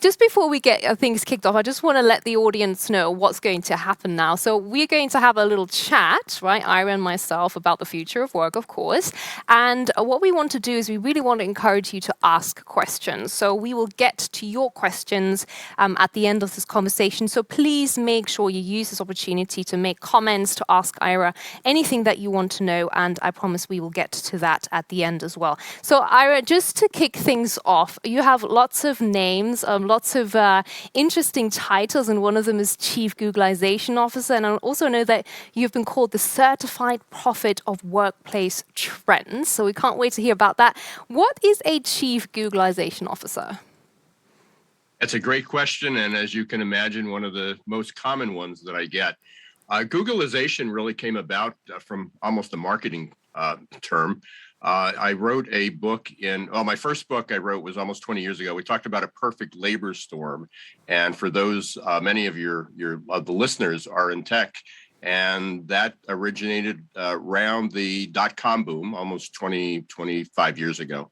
Just before we get things kicked off, I just want to let the audience know what's going to happen now. So we're going to have a little chat, right, Ira and myself, about the future of work, of course. And what we want to do is we really want to encourage you to ask questions. So we will get to your questions at the end of this conversation. So please make sure you use this opportunity to make comments, to ask Ira anything that you want to know. And I promise we will get to that at the end as well. So Ira, just to kick things off, you have lots of names, lots of interesting titles, and one of them is Chief Googleization Officer. And I also know that you've been called the Certified Prophet of Workplace Trends. So we can't wait to hear about that. What is a Chief Googleization Officer? That's a great question, and as you can imagine, one of the most common ones that I get. Googleization really came about from almost a marketing term. I wrote a book my first book I wrote was almost 20 years ago. We talked about a perfect labor storm. And for those, many of the listeners are in tech, and that originated around the dot-com boom almost 25 years ago.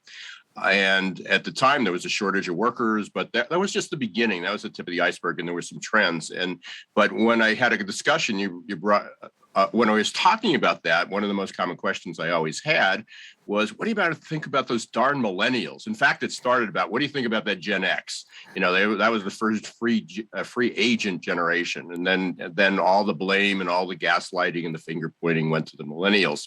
And at the time, there was a shortage of workers, but that was just the beginning. That was the tip of the iceberg, and there were some trends. But when I had a discussion, you brought when I was talking about that, one of the most common questions I always had was, what do you think about those darn millennials? In fact, it started about, what do you think about that Gen X? That was the first free agent generation. And then all the blame and all the gaslighting and the finger pointing went to the millennials.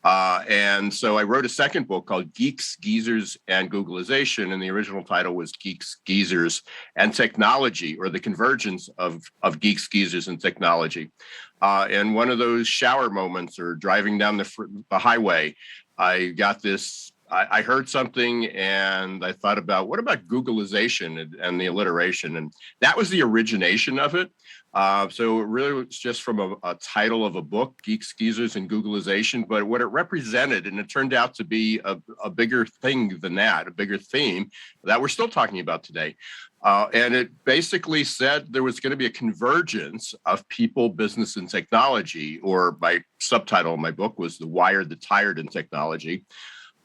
And so I wrote a second book called Geeks, Geezers, and Googleization. And the original title was Geeks, Geezers, and Technology, or the convergence of geeks, geezers, and technology. And one of those shower moments or driving down the highway, I got this. I heard something and I thought about, what about Googleization and the alliteration? And that was the origination of it. So it really was just from a title of a book, Geeks, Geezers, and Googleization. But what it represented, and it turned out to be a bigger thing than that, a bigger theme that we're still talking about today. And it basically said there was going to be a convergence of people, business, and technology, or my subtitle of my book was The Wired, the Tired, and Technology.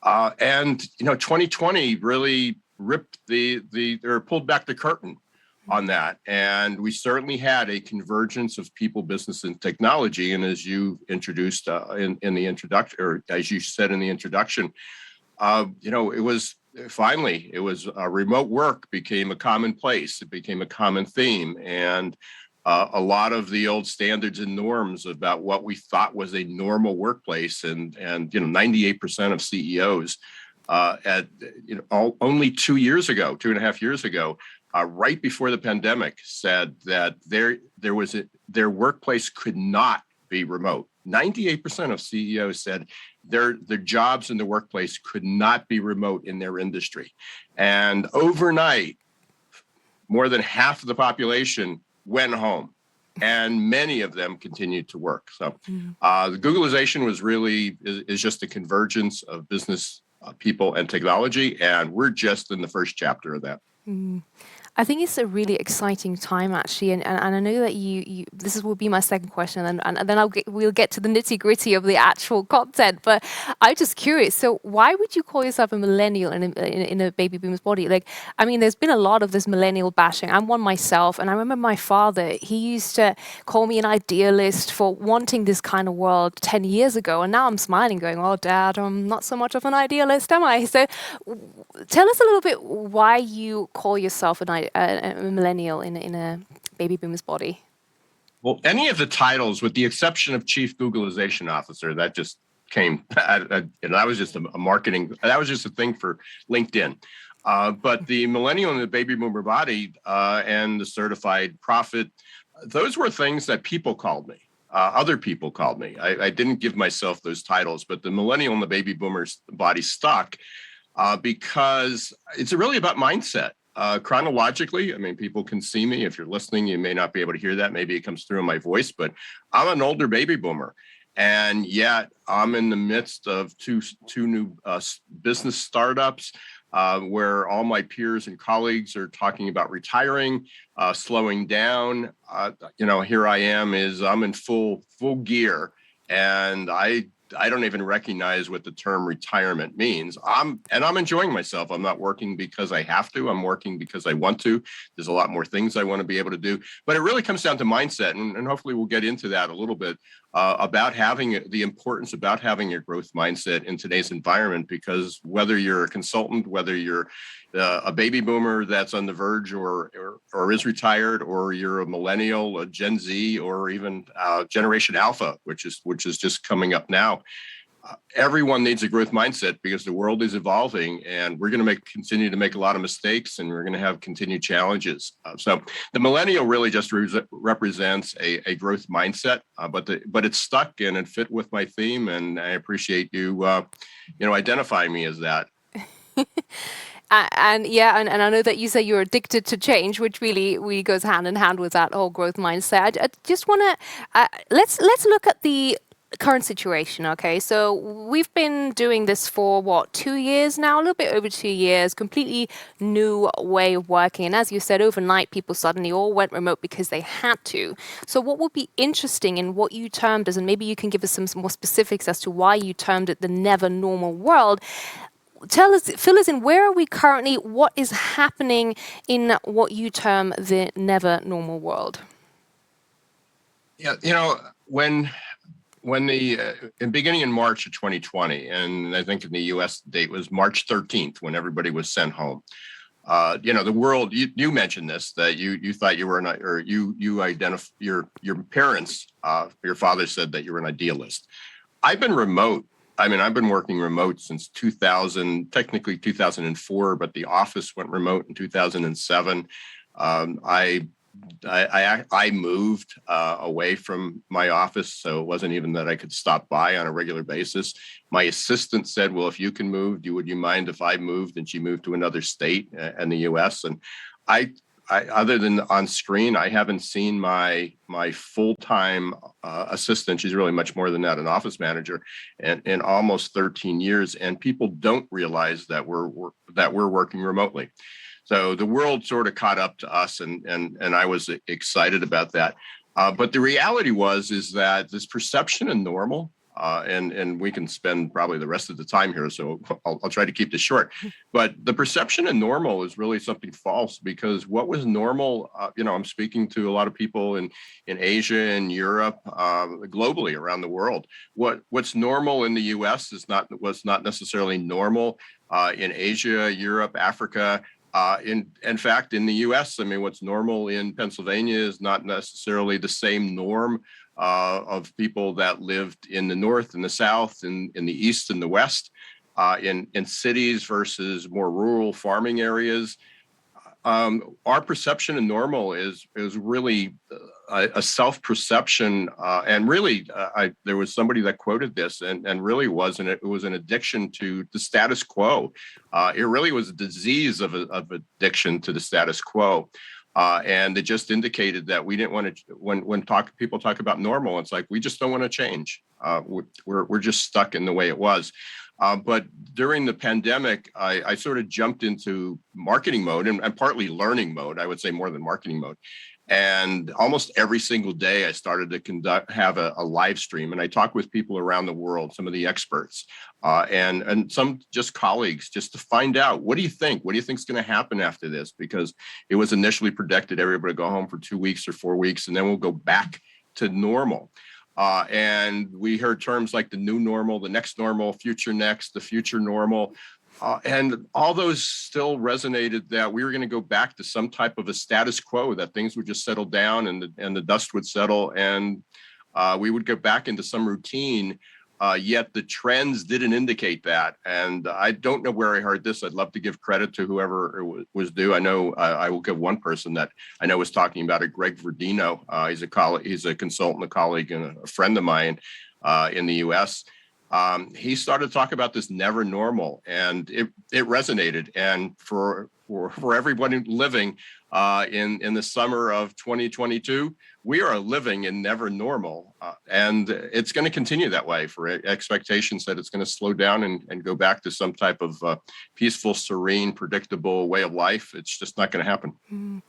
And 2020 really ripped or pulled back the curtain on that. And we certainly had a convergence of people, business, and technology. And as you introduced in the introduction, or as you said in the introduction, it was finally, remote work became a commonplace. It became a common theme. And a lot of the old standards and norms about what we thought was a normal workplace, and 98% of CEOs only 2.5 years ago, right before the pandemic, said that their workplace could not be remote. 98% of CEOs said their jobs in the workplace could not be remote in their industry, and overnight, more than half of the population went home, and many of them continued to work. So the Googleization is just a convergence of business, people, and technology, and we're just in the first chapter of that. I think it's a really exciting time, actually, and I know that will be my second question, and then we'll get to the nitty gritty of the actual content. But I'm just curious. So, why would you call yourself a millennial in a baby boomer's body? There's been a lot of this millennial bashing. I'm one myself, and I remember my father. He used to call me an idealist for wanting this kind of world 10 years ago, and now I'm smiling, going, "Oh, Dad, I'm not so much of an idealist, am I?" So, tell us a little bit why you call yourself a millennial in a baby boomer's body. Well, any of the titles, with the exception of Chief Googleization Officer, that just came, that was just a marketing, that was just a thing for LinkedIn. But the millennial in the baby boomer body and the certified prophet, those were things that people called me. Other people called me. I didn't give myself those titles, but the millennial in the baby boomer's body stuck because it's really about mindset. Chronologically, people can see me. If you're listening, you may not be able to hear that. Maybe it comes through in my voice, but I'm an older baby boomer. And yet I'm in the midst of two new business startups where all my peers and colleagues are talking about retiring, slowing down. Here I am, I'm in full gear. And I don't even recognize what the term retirement means. I'm enjoying myself. I'm not working because I have to. I'm working because I want to. There's a lot more things I want to be able to do. But it really comes down to mindset, and hopefully we'll get into that a little bit about having the importance about having a growth mindset in today's environment. Because whether you're a consultant, whether you're a baby boomer that's on the verge or is retired, or you're a millennial, a Gen Z, or even Generation Alpha, which is just coming up now. Everyone needs a growth mindset because the world is evolving, and we're going to continue to make a lot of mistakes, and we're going to have continued challenges. So the millennial really just represents a growth mindset, but it's stuck and it fit with my theme, and I appreciate you identifying me as that. And yeah, and I know that you say you're addicted to change, which really goes hand in hand with that whole growth mindset. I just want to let's look at the current situation. Okay, so we've been doing this for what, 2 years now, a little bit over 2 years, completely new way of working. And as you said, overnight people suddenly all went remote because they had to. So what would be interesting in what you termed as, and maybe you can give us some more specifics as to why you termed it the never normal world. Fill us in, where are we currently? What is happening in what you term the never normal world? Yeah, when in beginning in March of 2020, and I think in the U.S. the date was March 13th, when everybody was sent home. The world. You mentioned this, that you thought you were not, or you identify your parents. Your father said that you were an idealist. I've been remote. I mean, I've been working remote since 2000, technically 2004, but the office went remote in 2007. I moved away from my office, so it wasn't even that I could stop by on a regular basis. My assistant said, "Well, if you can move, would you mind if I moved?" And she moved to another state in the U.S. And I other than on screen, I haven't seen my full-time assistant. She's really much more than that, an office manager, in almost 13 years. And people don't realize that we're working remotely. So the world sort of caught up to us, and I was excited about that. But the reality is that this perception of normal, and we can spend probably the rest of the time here, so I'll try to keep this short. But the perception of normal is really something false, because what was normal, I'm speaking to a lot of people in Asia and Europe, globally around the world. What's normal in the U.S. was not necessarily normal in Asia, Europe, Africa. In fact, in the U.S., I mean, what's normal in Pennsylvania is not necessarily the same norm of people that lived in the North and the South, in the East and the West, in cities versus more rural farming areas. Our perception of normal is really a self-perception, and really, there was somebody that quoted this, and really it was an addiction to the status quo. It really was a disease of addiction to the status quo, and it just indicated that we didn't want to. When people talk about normal, it's like we just don't want to change. We're just stuck in the way it was. But during the pandemic, I sort of jumped into marketing mode, and partly learning mode, I would say, more than marketing mode. And almost every single day I started to have a live stream, and I talked with people around the world, some of the experts, and some just colleagues, just to find out, what do you think? What do you think is going to happen after this? Because it was initially predicted everybody would go home for 2 weeks or 4 weeks, and then we'll go back to normal. And we heard terms like the new normal, the next normal, future next, the future normal. And all those still resonated, that we were going to go back to some type of a status quo, that things would just settle down, and the dust would settle, and we would go back into some routine. Yet the trends didn't indicate that. And I don't know where I heard this. I'd love to give credit to whoever it was due. I know I will give one person that I know was talking about it, Greg Verdino. He's a consultant, a colleague, and a friend of mine in the U.S. He started to talk about this never normal, and it resonated. And for everybody living in the summer of 2022, we are living in never normal, and it's going to continue that way. For expectations that it's going to slow down and go back to some type of peaceful, serene, predictable way of life, it's just not going to happen.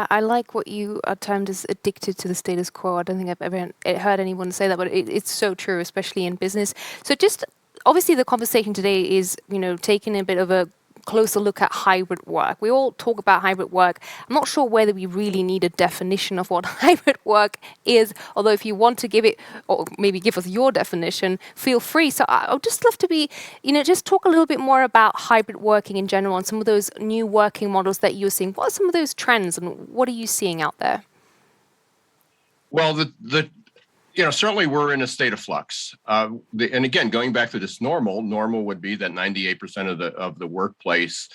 I like what you termed as addicted to the status quo. I don't think I've ever heard anyone say that, but it's so true, especially in business. So just obviously the conversation today is, taking a bit of a closer look at hybrid work. We all talk about hybrid work. I'm not sure whether we really need a definition of what hybrid work is, although if you want to give it, or maybe give us your definition, feel free. So I'd just love to be, just talk a little bit more about hybrid working in general and some of those new working models that you're seeing. What are some of those trends and what are you seeing out there? Well, certainly we're in a state of flux. And again, going back to this normal would be that 98% of the workplace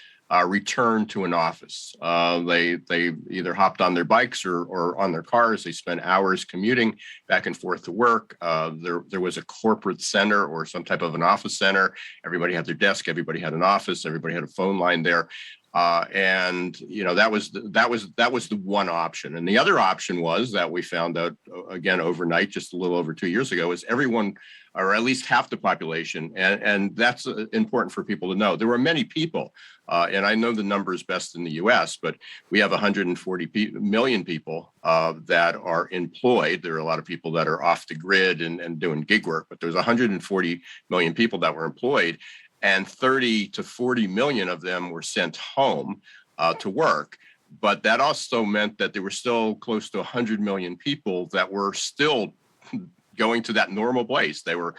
return to an office. They either hopped on their bikes or on their cars. They spent hours commuting back and forth to work. There was a corporate center or some type of an office center. Everybody had their desk. Everybody had an office. Everybody had a phone line there. And that was the one option. And the other option was that we found out again overnight, just a little over 2 years ago, is everyone, or at least half the population, and that's important for people to know. There were many people, and I know the numbers best in the U.S., but we have 140 million people that are employed. There are a lot of people that are off the grid and doing gig work, but there's 140 million people that were employed. And 30 to 40 million of them were sent home to work. But that also meant that there were still close to 100 million people that were still going to that normal place. They were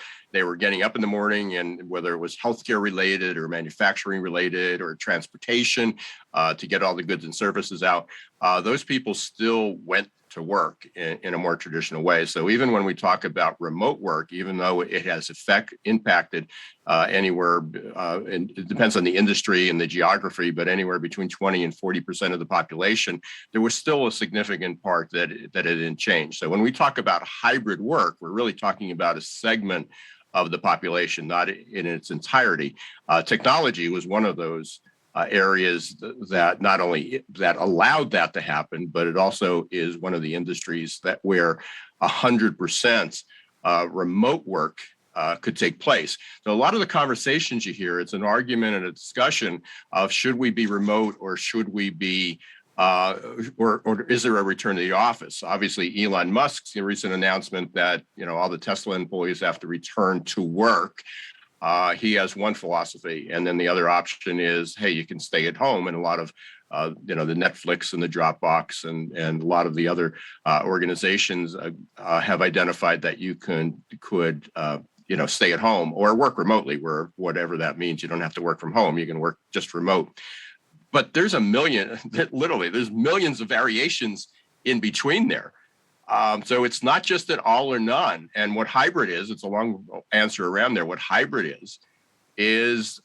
getting up in the morning, and whether it was healthcare related or manufacturing related or transportation to get all the goods and services out, those people still went to work in a more traditional way. So even when we talk about remote work, even though it has impacted anywhere, and it depends on the industry and the geography, but anywhere between 20 and 40% of the population, there was still a significant part that it didn't change. So when we talk about hybrid work, we're really talking about a segment of the population, not in its entirety. Technology was one of those areas that not only that allowed that to happen, but it also is one of the industries that where 100% remote work could take place. So a lot of the conversations you hear, it's an argument and a discussion of should we be remote or should we be or is there a return to the office? Obviously, Elon Musk's recent announcement that all the Tesla employees have to return to work. He has one philosophy, and then the other option is, hey, you can stay at home. And a lot of, the Netflix and the Dropbox and a lot of the other organizations have identified that you could stay at home or work remotely, where whatever that means. You don't have to work from home. You can work just remote. But there's there's millions of variations in between there. So it's not just an all or none. And what hybrid is, it's a long answer around there. What hybrid is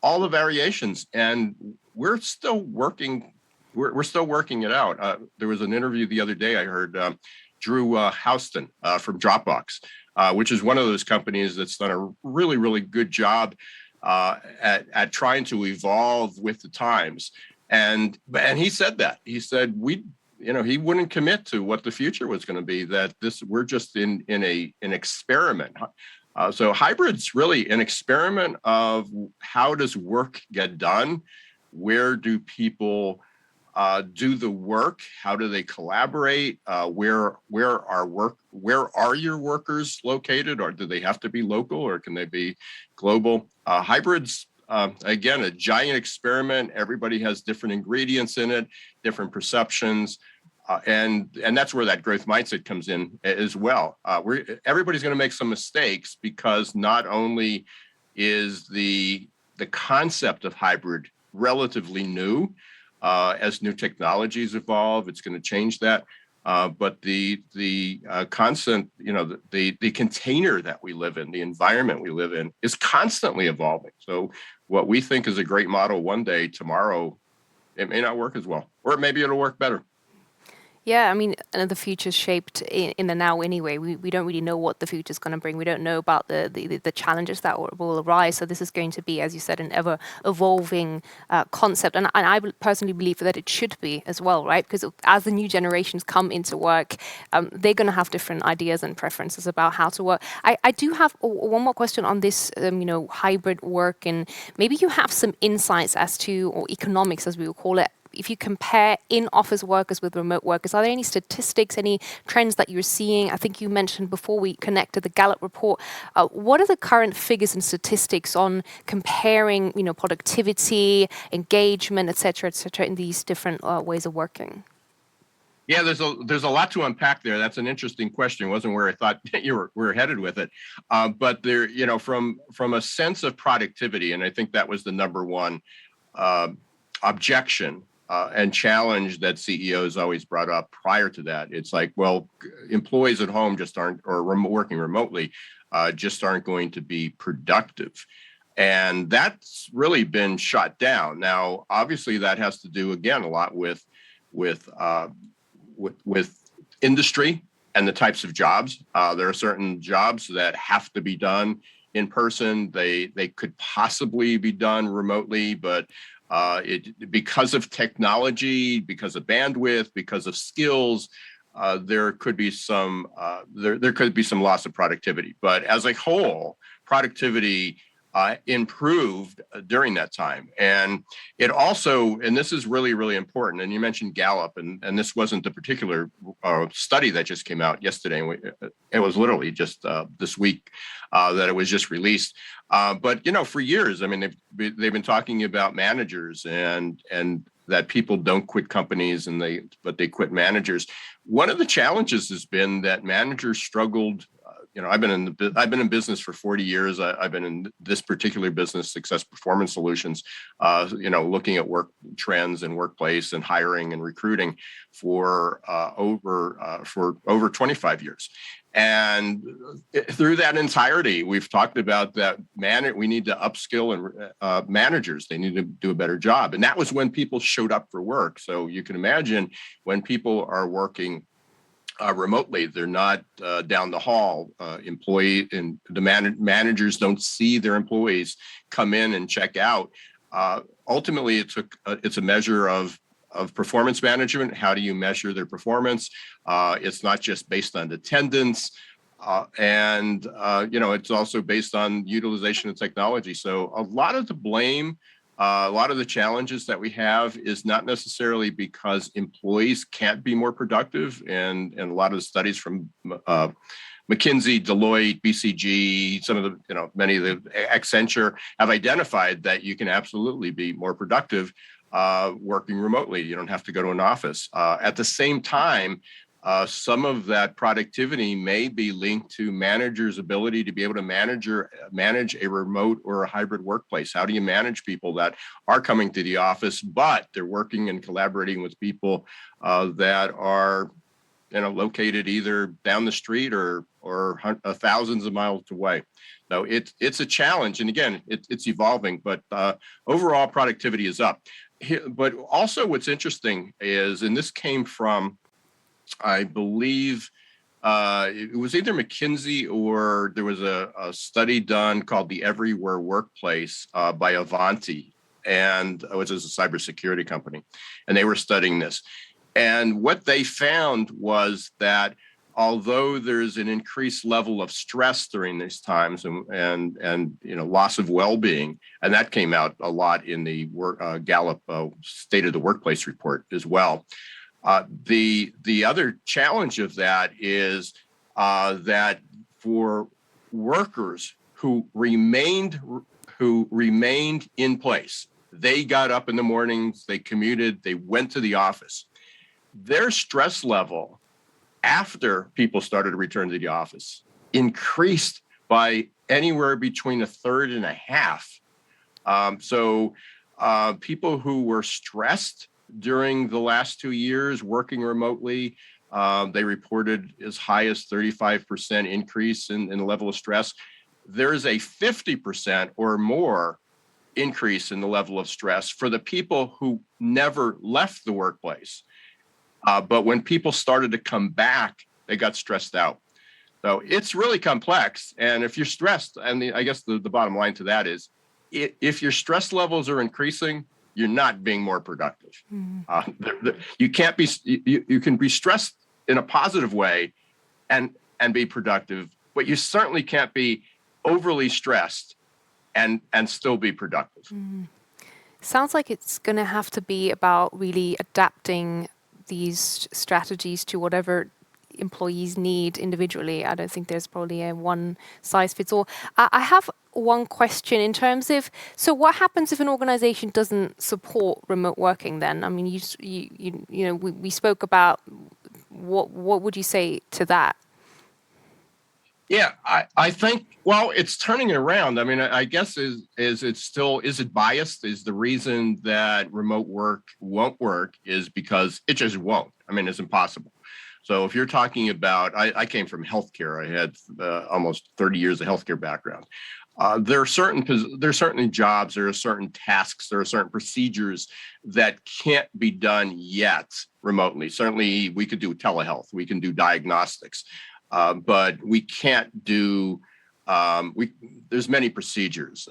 all the variations. And we're still working. We're still working it out. There was an interview the other day I heard Drew Houston from Dropbox, which is one of those companies that's done a really, really good job at trying to evolve with the times. And he said that. He said he wouldn't commit to what the future was going to be, that we're just in an experiment. So hybrid's really an experiment of how does work get done? Where do people do the work? How do they collaborate? Where are your workers located? Or do they have to be local or can they be global? Hybrids, again, a giant experiment. Everybody has different ingredients in it, different perceptions. And that's where that growth mindset comes in as well. Everybody's going to make some mistakes because not only is the concept of hybrid relatively new, as new technologies evolve, it's going to change that. But the concept, the container that we live in, the environment we live in, is constantly evolving. So what we think is a great model one day, tomorrow, it may not work as well, or maybe it'll work better. Yeah, I mean, the future's shaped in the now anyway. We don't really know what the future's going to bring. We don't know about the challenges that will arise. So this is going to be, as you said, an ever evolving concept. And I personally believe that it should be as well, right? Because as the new generations come into work, they're going to have different ideas and preferences about how to work. I do have one more question on this, hybrid work, and maybe you have some insights as to, or economics as we will call it, if you compare in-office workers with remote workers, are there any statistics, any trends that you're seeing? I think you mentioned before we connected the Gallup report. What are the current figures and statistics on comparing, productivity, engagement, et cetera, in these different ways of working? Yeah, there's a lot to unpack there. That's an interesting question. It wasn't where I thought you were headed with it, but there, from a sense of productivity, and I think that was the number one objection and challenge that CEOs always brought up prior to that. It's like, well, employees at home just aren't, or working remotely, just aren't going to be productive. And that's really been shot down. Now, obviously, that has to do again a lot with industry and the types of jobs. There are certain jobs that have to be done in person. They could possibly be done remotely, but because of technology, because of bandwidth, because of skills, there could be some loss of productivity. But as a whole, productivity improved during that time. And it also, and this is really, really important, and you mentioned Gallup, and this wasn't the particular study that just came out yesterday. It was literally just this week that it was just released. But, for years, I mean, they've been talking about managers and that people don't quit companies but they quit managers. One of the challenges has been that managers struggled. I've been in business for 40 years. I've been in this particular business, Success Performance Solutions, looking at work trends and workplace and hiring and recruiting for over 25 years. And through that entirety, we've talked about that we need to upskill and managers. They need to do a better job. And that was when people showed up for work. So you can imagine when people are working remotely, they're not down the hall. Managers don't see their employees come in and check out. Ultimately, it's a measure of performance management. How do you measure their performance? It's not just based on attendance, and it's also based on utilization of technology. So a lot of the blame. A lot of the challenges that we have is not necessarily because employees can't be more productive, and a lot of the studies from McKinsey, Deloitte, BCG, some of the many of the Accenture have identified that you can absolutely be more productive working remotely. You don't have to go to an office. At the same time, some of that productivity may be linked to managers' ability to be able to manage a remote or a hybrid workplace. How do you manage people that are coming to the office, but they're working and collaborating with people that are located either down the street or thousands of miles away? So it's a challenge, and again, it's evolving. But overall, productivity is up. But also, what's interesting is, and this came from, I believe it was either McKinsey or there was a study done called the Everywhere Workplace by Avanti, which is a cybersecurity company, and they were studying this. And what they found was that although there's an increased level of stress during these times and loss of well-being, and that came out a lot in the Gallup State of the Workplace report as well. The other challenge of that is that for workers who remained in place, they got up in the mornings, they commuted, they went to the office. Their stress level after people started to return to the office increased by anywhere between a third and a half. So people who were stressed during the last 2 years working remotely, they reported as high as 35% increase in the level of stress. There's a 50% or more increase in the level of stress for the people who never left the workplace. But when people started to come back, they got stressed out. So it's really complex. And if you're stressed, and I guess the bottom line to that is, if your stress levels are increasing, you're not being more productive. You can't be. You can be stressed in a positive way, and be productive, but you certainly can't be overly stressed and still be productive. Sounds like it's going to have to be about really adapting these strategies to whatever employees need individually. I don't think there's probably a one size fits all. I have one question in terms of, so what happens if an organization doesn't support remote working then? I mean, we spoke about what would you say to that? Yeah, I think, well, it's turning it around. I mean, I guess is it biased? Is the reason that remote work won't work is because it just won't. I mean, it's impossible. So if you're talking about, I came from healthcare. I had almost 30 years of healthcare background. There are certain jobs, there are certain tasks, there are certain procedures that can't be done yet remotely. Certainly, we could do telehealth, we can do diagnostics, but we can't do. There's many procedures.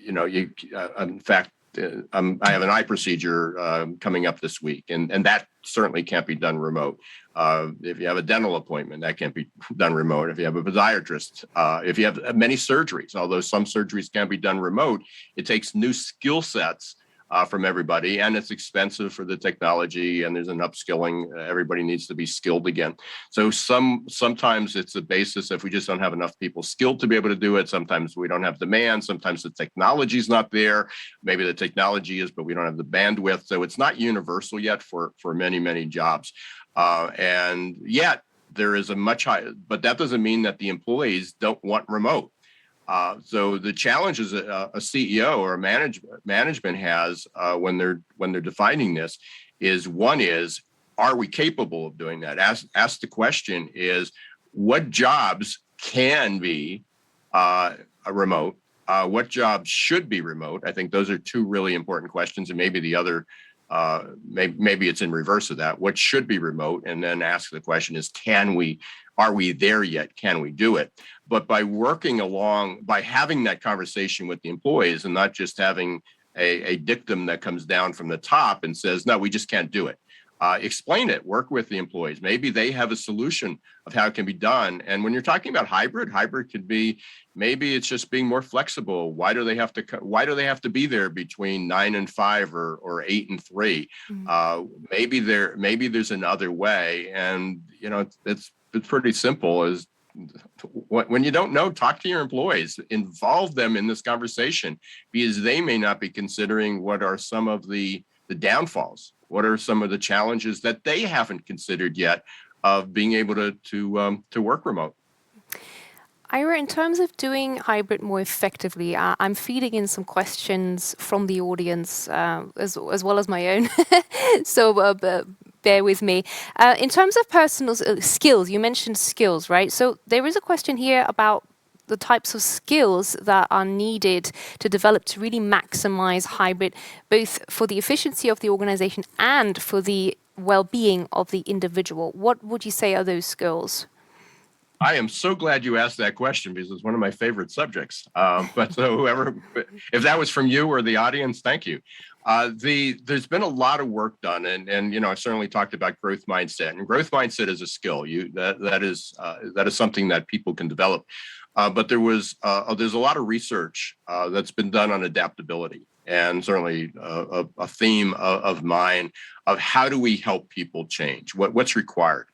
In fact, I have an eye procedure coming up this week, and that certainly can't be done remote. If you have a dental appointment, that can't be done remote. If you have a podiatrist, if you have many surgeries, although some surgeries can be done remote, it takes new skill sets from everybody, and it's expensive for the technology, and there's an upskilling. Everybody needs to be skilled again. So sometimes it's a basis if we just don't have enough people skilled to be able to do it. Sometimes we don't have demand. Sometimes the technology is not there. Maybe the technology is, but we don't have the bandwidth. So it's not universal yet for many jobs. And yet there is a much higher, but that doesn't mean that the employees don't want remote. So the challenges a CEO or a management has when they're defining this is, one is, are we capable of doing that? Ask the question is, what jobs can be a remote? What jobs should be remote? I think those are two really important questions, and maybe the other. Maybe it's in reverse of that. What should be remote? And then ask the question is, are we there yet? Can we do it? But by working along, by having that conversation with the employees and not just having a dictum that comes down from the top and says, no, we just can't do it. Explain it, work with the employees. Maybe they have a solution of how it can be done. And when you're talking about hybrid could be, maybe it's just being more flexible. Why do they have to be there between 9 and 5 or 8 and 3? Maybe there's another way. And it's pretty simple. Is when you don't know, talk to your employees, involve them in this conversation, because they may not be considering what are some of the downfalls. What are some of the challenges that they haven't considered yet of being able to work remote? Ira, in terms of doing hybrid more effectively, I'm feeding in some questions from the audience as well as my own. So bear with me. In terms of personal skills, you mentioned skills, right? So there is a question here about the types of skills that are needed to develop to really maximize hybrid, both for the efficiency of the organization and for the well-being of the individual. What would you say are those skills? I am so glad you asked that question, because it's one of my favorite subjects. But so if that was from you or the audience, thank you. There's been a lot of work done, and I certainly talked about growth mindset, and growth mindset is a skill. That is something that people can develop. But there's a lot of research that's been done on adaptability, and certainly a theme of mine of how do we help people change? What's required?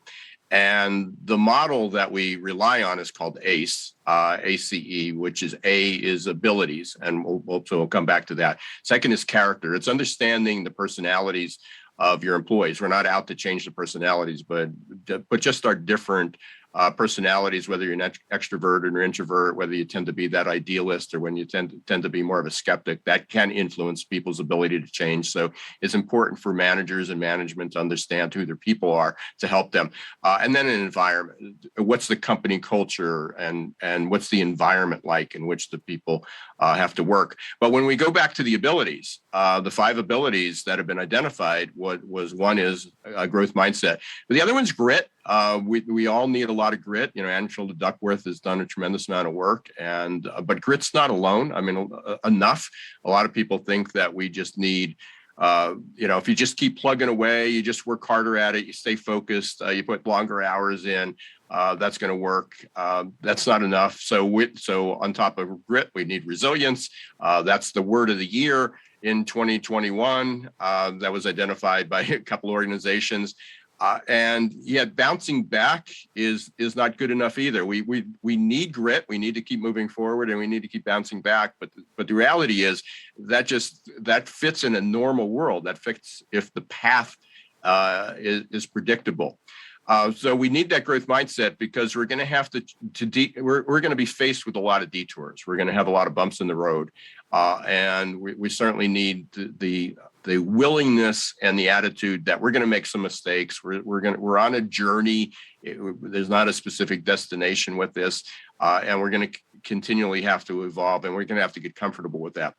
And the model that we rely on is called ACE, ACE, which is A is abilities, and we'll come back to that. Second is character. It's understanding the personalities of your employees. We're not out to change the personalities, but just our different personalities, whether you're an extrovert or an introvert, whether you tend to be that idealist or when you tend to be more of a skeptic, that can influence people's ability to change. So it's important for managers and management to understand who their people are to help them. And then an environment. What's the company culture and what's the environment like in which the people have to work? But when we go back to the abilities, the 5 abilities that have been identified, one is a growth mindset. But the other one's grit. We all need a lot of grit. Angela Duckworth has done a tremendous amount of work, but grit's not alone. I mean, enough. A lot of people think that we just need, if you just keep plugging away, you just work harder at it, you stay focused, you put longer hours in, that's going to work. That's not enough. So on top of grit, we need resilience. That's the word of the year. in 2021 that was identified by a couple organizations. And yet bouncing back is not good enough either. We need grit. We need to keep moving forward, and we need to keep bouncing back. But the reality is that fits in a normal world. That fits if the path is predictable. So we need that growth mindset, because we're going to have we're going to be faced with a lot of detours. We're going to have a lot of bumps in the road, and we certainly need the willingness and the attitude that we're going to make some mistakes. We're on a journey. There's not a specific destination with this, and we're going to continually have to evolve, and we're going to have to get comfortable with that.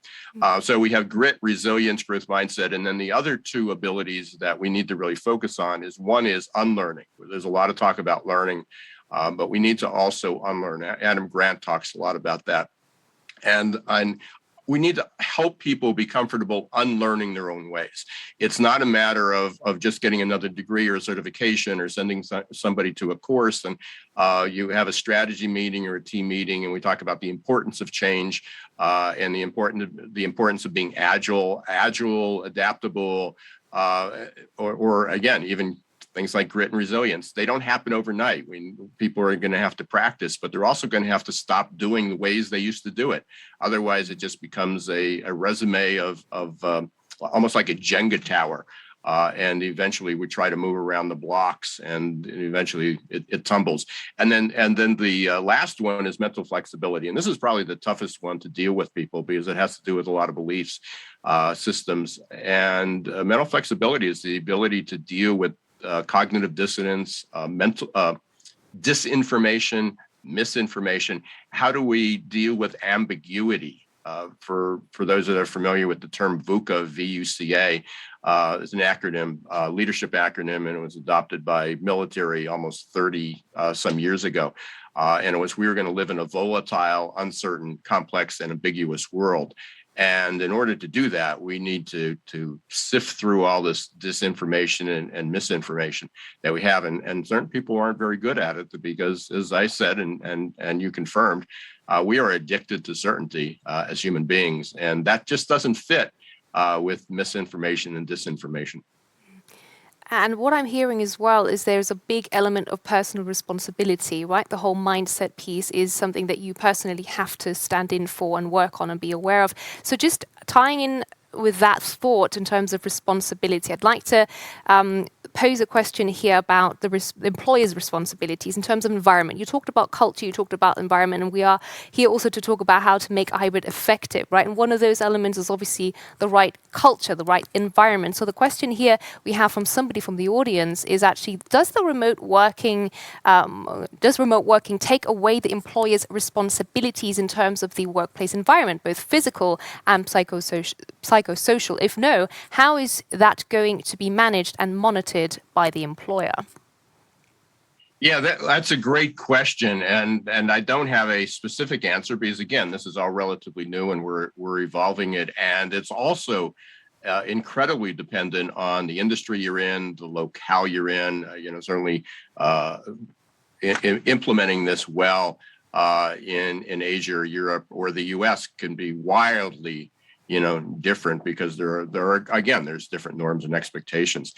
So we have grit, resilience, growth mindset, and then the other two abilities that we need to really focus on one is unlearning. There's a lot of talk about learning, but we need to also unlearn. Adam Grant talks a lot about that, and we need to help people be comfortable unlearning their own ways. It's not a matter of just getting another degree or a certification or sending somebody to a course and you have a strategy meeting or a team meeting, and we talk about the importance of change and the importance of being agile, adaptable, or again, even things like grit and resilience. They don't happen overnight. People are going to have to practice, but they're also going to have to stop doing the ways they used to do it. Otherwise, it just becomes a resume of almost like a Jenga tower. And eventually we try to move around the blocks, and eventually it tumbles. And then the last one is mental flexibility. And this is probably the toughest one to deal with people, because it has to do with a lot of beliefs, systems. And mental flexibility is the ability to deal with cognitive dissonance, mental disinformation, misinformation. How do we deal with ambiguity? For those that are familiar with the term VUCA, V-U-C-A, it's an acronym, leadership acronym, and it was adopted by military almost 30 some years ago. And it was, we were going to live in a volatile, uncertain, complex, and ambiguous world. And in order to do that, we need to sift through all this disinformation and misinformation that we have. And certain people aren't very good at it, because, as I said, and you confirmed, we are addicted to certainty as human beings. And that just doesn't fit with misinformation and disinformation. And what I'm hearing as well is there's a big element of personal responsibility, right? The whole mindset piece is something that you personally have to stand in for and work on and be aware of. So just tying in with that thought in terms of responsibility, I'd like to pose a question here about the employer's responsibilities in terms of environment. You talked about culture, you talked about environment, and we are here also to talk about how to make hybrid effective, right? And one of those elements is obviously the right culture, the right environment. So the question here we have from somebody from the audience is actually, does remote working take away the employer's responsibilities in terms of the workplace environment, both physical and psychosocial? If no, how is that going to be managed and monitored by the employer? Yeah, that's a great question, and I don't have a specific answer, because again, this is all relatively new and we're evolving it, and it's also incredibly dependent on the industry you're in, the locale you're in. Certainly implementing this well in Asia or Europe or the U.S. can be wildly different, because there's different norms and expectations.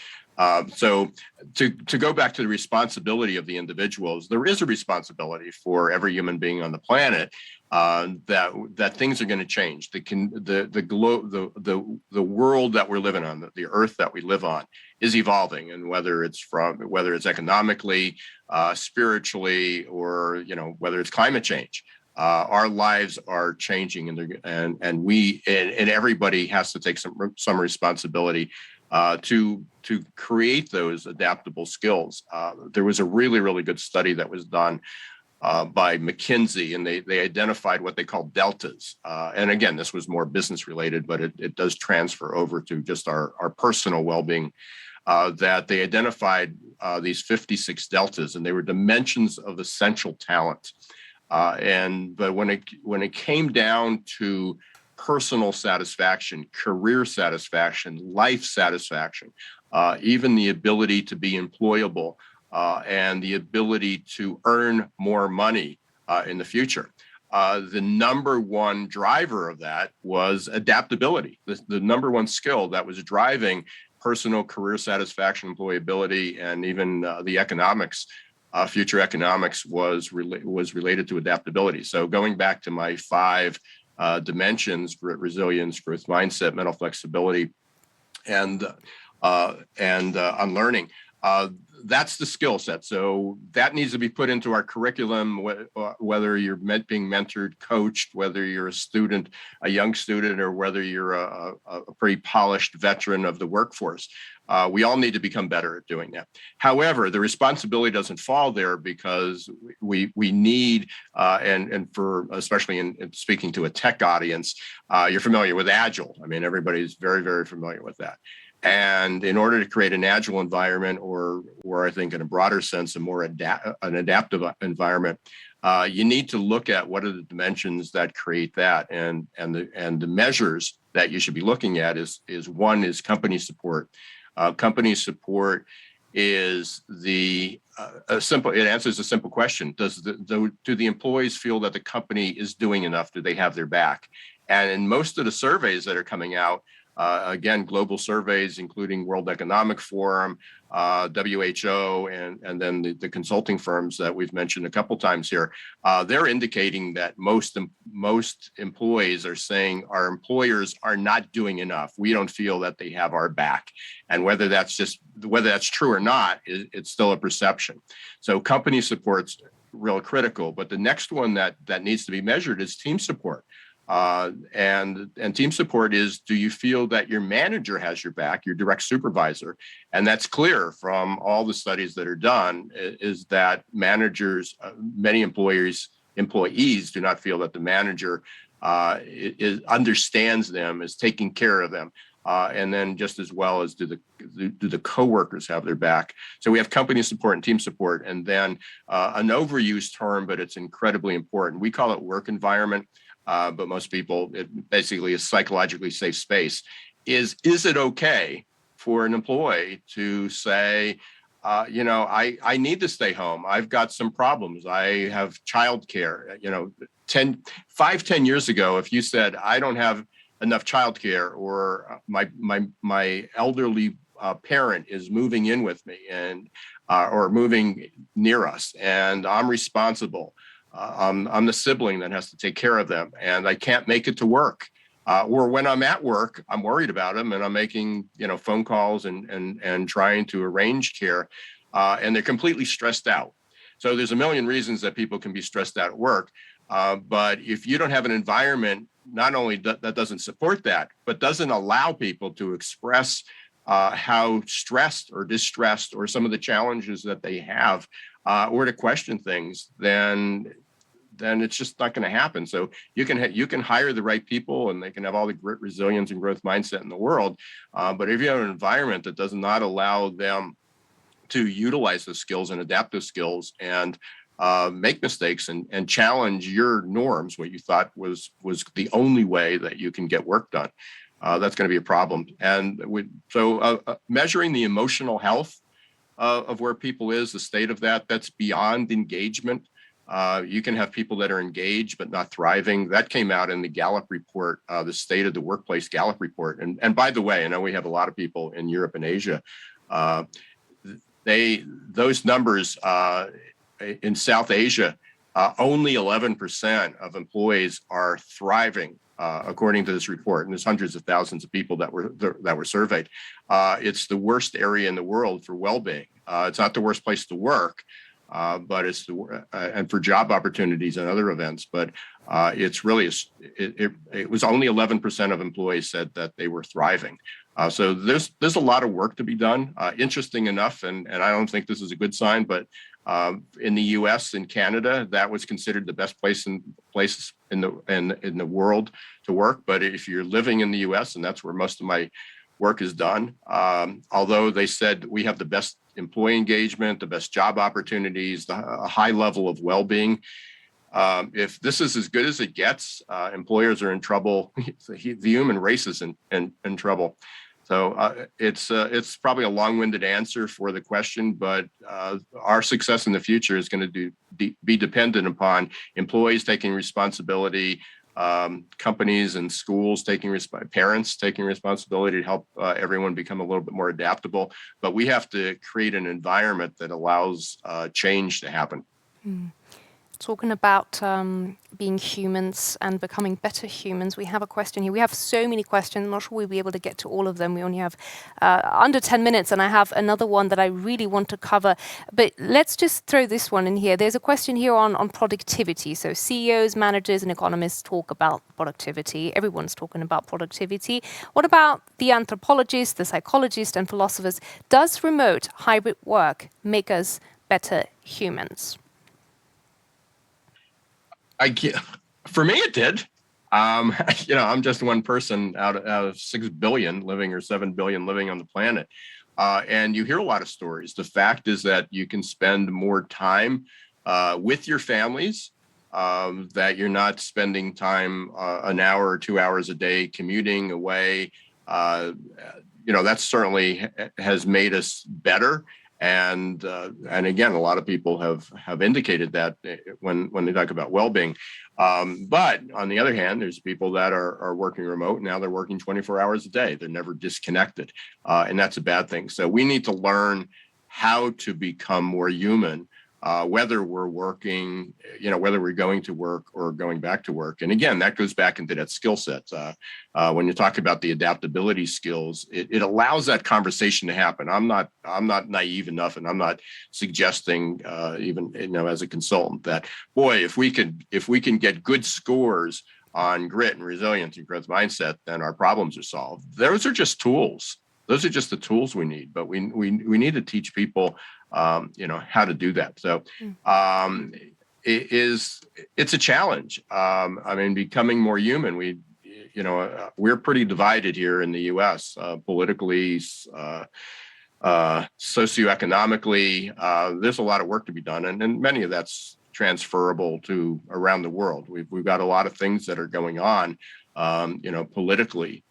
So to go back to the responsibility of the individuals, there is a responsibility for every human being on the planet that things are going to change. The world that we're living on, the earth that we live on, is evolving, and whether it's economically, spiritually, or whether it's climate change. Our lives are changing, and everybody has to take some responsibility to create those adaptable skills. There was a really, really good study that was done by McKinsey, and they identified what they call deltas. And again, this was more business related, but it does transfer over to just our personal well-being. That they identified these 56 deltas, and they were dimensions of essential talent. But when it came down to personal satisfaction, career satisfaction, life satisfaction, even the ability to be employable, and the ability to earn more money in the future, the number one driver of that was adaptability. The number one skill that was driving personal career satisfaction, employability, and even the economics, future economics was related to adaptability. So going back to my 5 dimensions: resilience, growth mindset, mental flexibility, and unlearning. That's the skill set. So that needs to be put into our curriculum, whether you're being mentored, coached, whether you're a young student, or whether you're a pretty polished veteran of the workforce. We all need to become better at doing that. However, the responsibility doesn't fall there, because we need, and for especially in speaking to a tech audience, you're familiar with Agile. I mean, everybody's very, very familiar with that. And in order to create an agile environment, or I think in a broader sense, an adaptive environment, you need to look at what are the dimensions that create that, and the measures that you should be looking at is one is company support. Company support is it answers a simple question: do the employees feel that the company is doing enough? Do they have their back? And in most of the surveys that are coming out, again, global surveys, including World Economic Forum, WHO, and then the consulting firms that we've mentioned a couple times here, they're indicating that most employees are saying our employers are not doing enough. We don't feel that they have our back. And whether that's true or not, it's still a perception. So company support's real critical. But the next one that needs to be measured is team support. And team support is, do you feel that your manager has your back, your direct supervisor? And that's clear from all the studies that are done, is that managers, many employees do not feel that the manager understands them, is taking care of them. And then just as well as do the coworkers have their back? So we have company support and team support, and then an overused term, but it's incredibly important. We call it work environment. But most people, it basically is psychologically safe space. Is it okay for an employee to say, I need to stay home. I've got some problems. I have childcare. 10 years ago, if you said, I don't have enough childcare, or my elderly parent is moving in with me or moving near us, and I'm responsible. I'm the sibling that has to take care of them, and I can't make it to work. Or when I'm at work, I'm worried about them, and I'm making phone calls and trying to arrange care, and they're completely stressed out. So there's a million reasons that people can be stressed out at work, but if you don't have an environment, not only that doesn't support that, but doesn't allow people to express how stressed or distressed or some of the challenges that they have, or to question things, then it's just not going to happen. So you can hire the right people, and they can have all the grit, resilience, and growth mindset in the world. But if you have an environment that does not allow them to utilize those skills and adapt those skills and make mistakes and challenge your norms, what you thought was the only way that you can get work done, that's going to be a problem. And measuring the emotional health of where people is, the state of that's beyond engagement. You can have people that are engaged but not thriving. That came out in the Gallup report, the State of the Workplace Gallup report. And by the way, I know we have a lot of people in Europe and Asia. Those numbers in South Asia, only 11% of employees are thriving, according to this report. And there's hundreds of thousands of people that were surveyed. It's the worst area in the world for well-being. It's not the worst place to work, but it's and for job opportunities and other events. But it's really it was only 11% of employees said that they were thriving. So there's a lot of work to be done. Interesting enough, and I don't think this is a good sign, but in the U.S. and Canada, that was considered the best places in the world to work. But if you're living in the U.S., and that's where most of my work is done, although they said we have the best employee engagement, the best job opportunities, a high level of well-being. If this is as good as it gets, employers are in trouble. The human race is in trouble. So it's probably a long-winded answer for the question, but our success in the future is going to be dependent upon employees taking responsibility, companies and schools parents taking responsibility to help everyone become a little bit more adaptable. But we have to create an environment that allows change to happen. Talking about being humans and becoming better humans, we have a question here. We have so many questions. I'm not sure we'll be able to get to all of them. We only have under 10 minutes, and I have another one that I really want to cover. But let's just throw this one in here. There's a question here on productivity. So CEOs, managers, and economists talk about productivity. Everyone's talking about productivity. What about the anthropologists, the psychologists, and philosophers? Does remote hybrid work make us better humans? For me, it did. I'm just one person out of 6 billion living, or 7 billion living on the planet. And you hear a lot of stories. The fact is that you can spend more time with your families, that you're not spending time an hour or 2 hours a day commuting away. That certainly has made us better. And again, a lot of people have indicated that when they talk about well-being. But on the other hand, there's people that are working remote. Now they're working 24 hours a day. They're never disconnected. And that's a bad thing. So we need to learn how to become more human, whether we're working, whether we're going to work or going back to work. And again, that goes back into that skill set. When you talk about the adaptability skills, it allows that conversation to happen. I'm not naive enough, and I'm not suggesting even as a consultant that, boy, if we can get good scores on grit and resilience and growth mindset, then our problems are solved. Those are just tools. Those are just the tools we need, but we need to teach people, how to do that. So it's a challenge. Becoming more human. We're pretty divided here in the U.S. Politically, socioeconomically. There's a lot of work to be done, and many of that's transferable to around the world. We've got a lot of things that are going on, politically.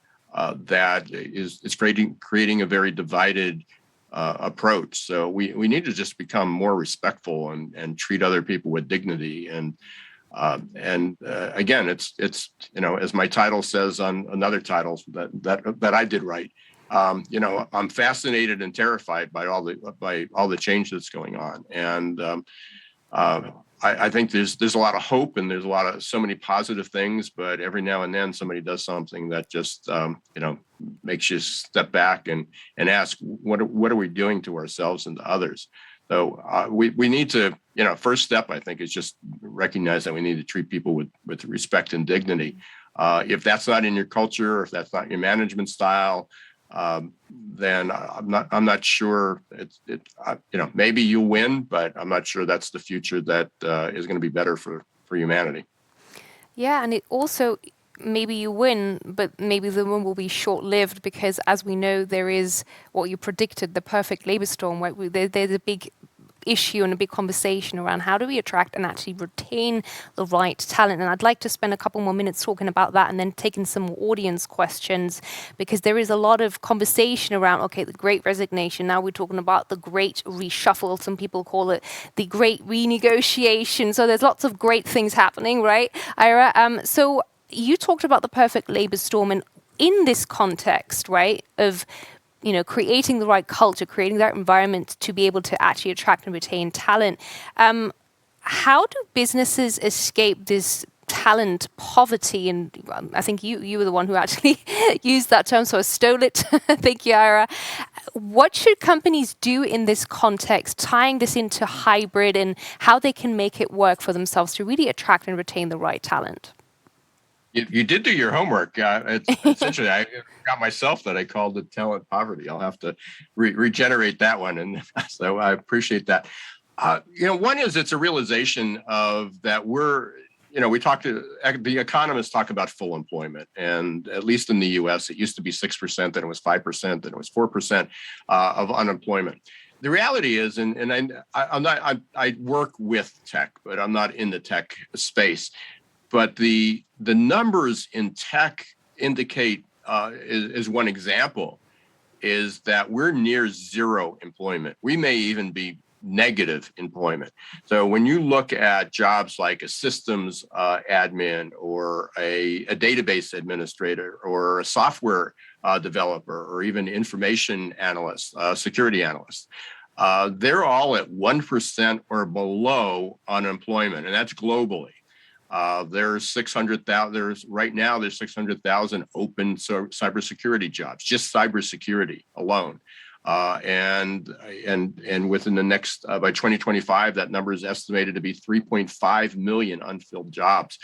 That is creating a very divided approach. So we need to just become more respectful and treat other people with dignity. And again, it's as my title says on another title that I did write. I'm fascinated and terrified by all the change that's going on. And I think there's a lot of hope, and there's so many positive things, but every now and then somebody does something that just makes you step back and ask, what are we doing to ourselves and to others? So we need to, first step, I think, is just recognize that we need to treat people with respect and dignity. If that's not in your culture, or if that's not your management style, then I'm not sure. Maybe you'll win, but I'm not sure that's the future that is going to be better for humanity. Yeah, and it also, maybe you win, but maybe the win will be short-lived, because as we know, there is what you predicted, the perfect labor storm. Right? There's a big issue and a big conversation around how do we attract and actually retain the right talent. And I'd like to spend a couple more minutes talking about that, and then taking some more audience questions, because there is a lot of conversation around, okay, the great resignation. Now we're talking about the great reshuffle. Some people call it the great renegotiation. So there's lots of great things happening, right, Ira? So you talked about the perfect labor storm, and in this context, right, of creating the right culture, creating that environment to be able to actually attract and retain talent. How do businesses escape this talent poverty? And I think you were the one who actually used that term, so I stole it. Thank you, Ira. What should companies do in this context, tying this into hybrid and how they can make it work for themselves to really attract and retain the right talent? You did do your homework. It's essentially, I got myself that I called it talent poverty. I'll have to regenerate that one. And so I appreciate that. One is, it's a realization of that the economists talk about full employment. And at least in the US, it used to be 6%, then it was 5%, then it was 4% of unemployment. The reality is, I work with tech, but I'm not in the tech space. But the numbers in tech indicate, is one example, is that we're near zero employment. We may even be negative employment. So when you look at jobs like a systems admin or a database administrator or a software developer or even information analyst, security analyst, they're all at 1% or below unemployment, and that's globally. There's 600,000. There's 600,000 open cybersecurity jobs, just cybersecurity alone. And within the next by 2025, that number is estimated to be 3.5 million unfilled jobs.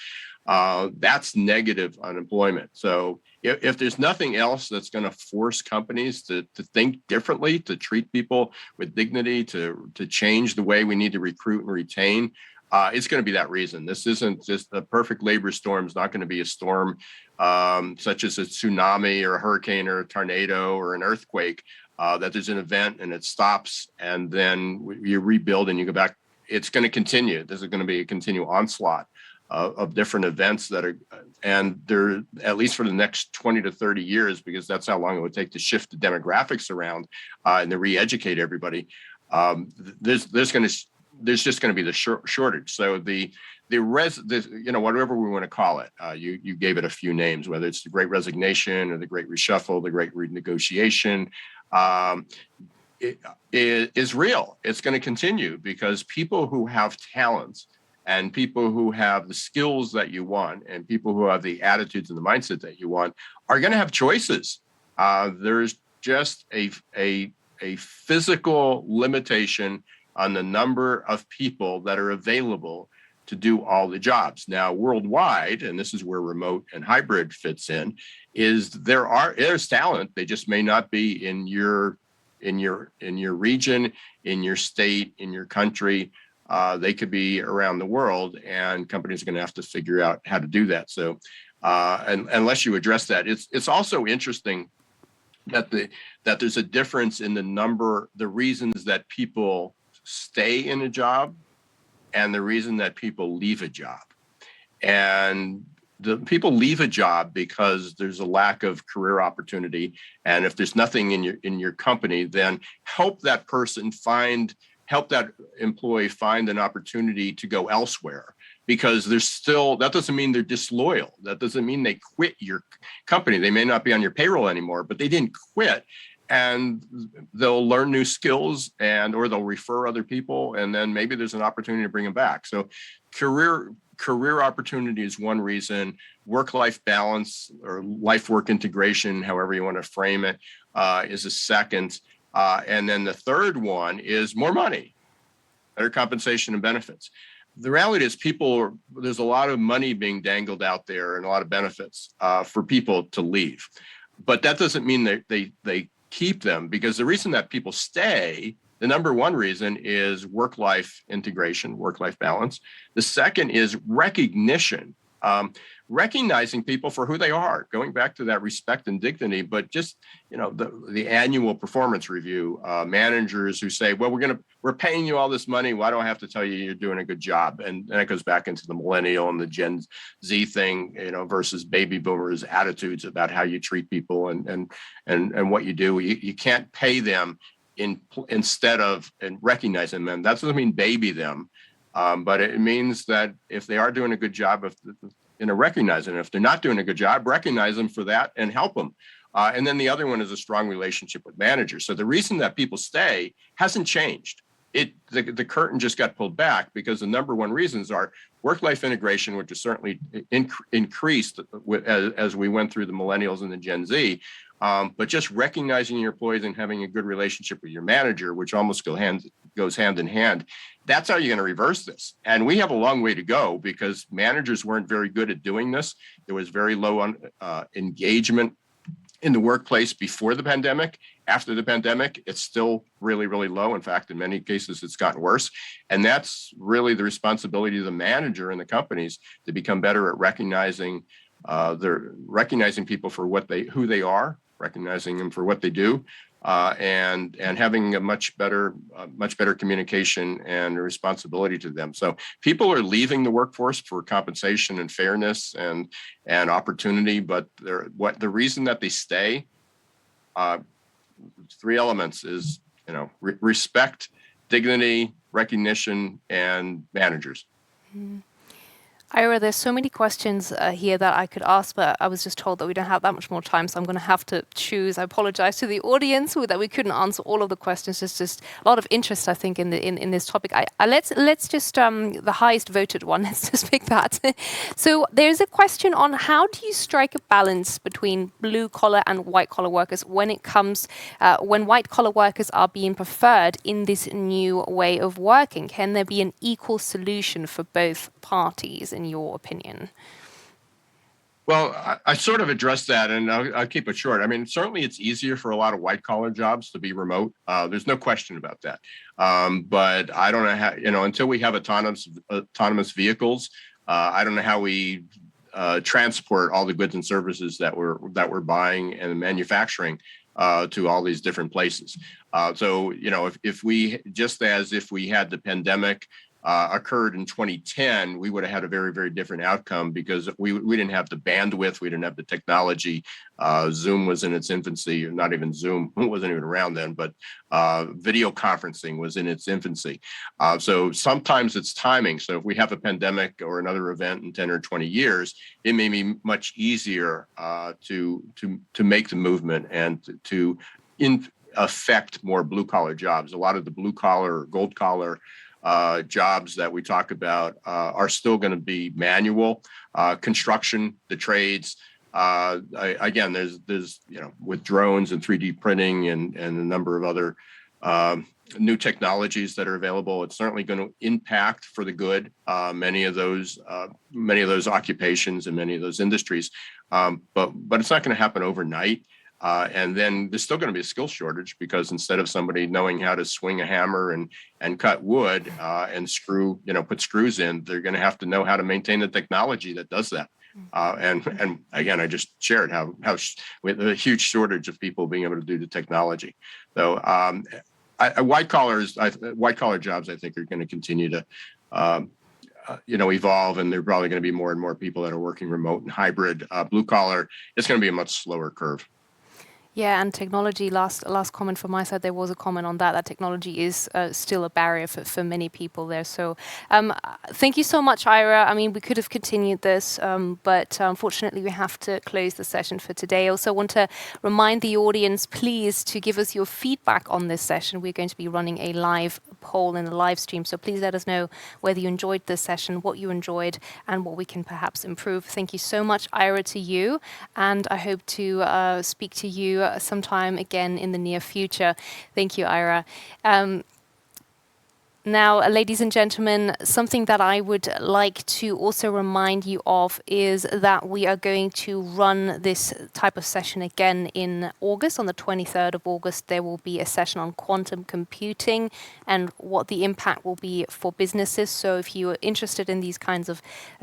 That's negative unemployment. So if there's nothing else that's going to force companies to think differently, to treat people with dignity, to change the way we need to recruit and retain, it's going to be that reason. This isn't just a perfect labor storm. It's not going to be a storm such as a tsunami or a hurricane or a tornado or an earthquake, that there's an event and it stops and then you rebuild and you go back. It's going to continue. This is going to be a continual onslaught of different events that are, and they're at least for the next 20 to 30 years, because that's how long it would take to shift the demographics around and to re-educate everybody. There's just going to be the shortage. So whatever we want to call it, you gave it a few names, whether it's the Great Resignation or the Great Reshuffle, the Great Renegotiation. It is real. It's going to continue because people who have talents and people who have the skills that you want and people who have the attitudes and the mindset that you want are going to have choices. There's just a physical limitation on the number of people that are available to do all the jobs. Now, worldwide, and this is where remote and hybrid fits in, is there's talent. They just may not be in your region, in your state, in your country. They could be around the world, and companies are going to have to figure out how to do that. So, and unless you address that, it's also interesting that there's a difference in the reasons that people stay in a job and the reason that people leave a job. And the people leave a job because there's a lack of career opportunity. And if there's nothing in your company, then help that employee find an opportunity to go elsewhere, because that doesn't mean they're disloyal. That doesn't mean they quit your company. They may not be on your payroll anymore, but they didn't quit. And they'll learn new skills or they'll refer other people. And then maybe there's an opportunity to bring them back. So career opportunity is one reason. Work-life balance or life-work integration, however you want to frame it, is a second. And then the third one is more money, better compensation and benefits. The reality is there's a lot of money being dangled out there and a lot of benefits for people to leave. But that doesn't mean they keep them, because the reason that people stay, the number one reason is work-life integration, work-life balance. The second is recognition, recognizing people for who they are, going back to that respect and dignity, but just, the annual performance review, managers who say, well, we're paying you all this money. Why do I have to tell you you're doing a good job? And that goes back into the millennial and the Gen Z thing, versus baby boomers' attitudes about how you treat people and what you do. You can't pay them instead of recognizing them. That doesn't mean baby them, but it means that if they are doing a good job, recognize them. If they're not doing a good job, recognize them for that and help them. And then the other one is a strong relationship with managers. So the reason that people stay hasn't changed. The curtain just got pulled back because the number one reasons are work-life integration, which has certainly increased as we went through the millennials and the Gen Z. But just recognizing your employees and having a good relationship with your manager, which almost goes hand in hand, that's how you're going to reverse this. And we have a long way to go because managers weren't very good at doing this. There was very low engagement in the workplace before the pandemic. After the pandemic, it's still really, really low. In fact, in many cases, it's gotten worse. And that's really the responsibility of the manager and the companies to become better at recognizing people for who they are, recognizing them for what they do, and having a much better communication and responsibility to them. So people are leaving the workforce for compensation and fairness and opportunity, but the reason that they stay, three elements is respect, dignity, recognition, and managers. Ira, there's so many questions here that I could ask, but I was just told that we don't have that much more time, so I'm going to have to choose. I apologize to the audience that we couldn't answer all of the questions. There's just a lot of interest, I think, in this topic. Let's just the highest voted one. Let's just pick that. So there's a question on how do you strike a balance between blue collar and white collar workers when it comes when white collar workers are being preferred in this new way of working? Can there be an equal solution for both parties, in your opinion? Well, I sort of addressed that, and I'll keep it short. I mean, certainly it's easier for a lot of white collar jobs to be remote. There's no question about that. But I don't know how, until we have autonomous vehicles, I don't know how we transport all the goods and services that we're buying and manufacturing to all these different places. So, if we, just as if we had the pandemic occurred in 2010, we would have had a very, very different outcome because we didn't have the bandwidth, we didn't have the technology. Zoom was in its infancy, not even Zoom, wasn't even around then, but video conferencing was in its infancy. So sometimes it's timing. So if we have a pandemic or another event in 10 or 20 years, it may be much easier to make the movement and to affect more blue collar jobs. A lot of the blue collar or gold collar jobs that we talk about are still going to be manual. Construction, the trades. Again, there's with drones and 3D printing and a number of other new technologies that are available, it's certainly going to impact for the good many of those occupations and many of those industries. But it's not going to happen overnight. And then there's still going to be a skill shortage because instead of somebody knowing how to swing a hammer and cut wood and put screws in, they're going to have to know how to maintain the technology that does that. And again, I just shared how with a huge shortage of people being able to do the technology. So white collar jobs, I think, are going to continue to evolve, and there are probably going to be more and more people that are working remote and hybrid. Blue collar, it's going to be a much slower curve. Yeah, and technology, last comment from my side, there was a comment on that technology is still a barrier for many people there. So thank you so much, Ira. I mean, we could have continued this, but unfortunately we have to close the session for today. I also want to remind the audience, please, to give us your feedback on this session. We're going to be running a live poll in the live stream, so please let us know whether you enjoyed this session, what you enjoyed, and what we can perhaps improve. Thank you so much, Ira, to you, and I hope to speak to you sometime again in the near future. Thank you, Ira. Now, ladies and gentlemen, something that I would like to also remind you of is that we are going to run this type of session again in August. On the 23rd of August, there will be a session on quantum computing and what the impact will be for businesses. So if you are interested in these kinds of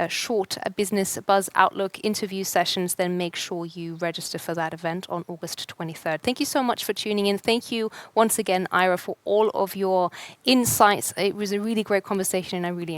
short business buzz outlook interview sessions, then make sure you register for that event on August 23rd. Thank you so much for tuning in. Thank you once again, Ira, for all of your insights. It was a really great conversation, and I really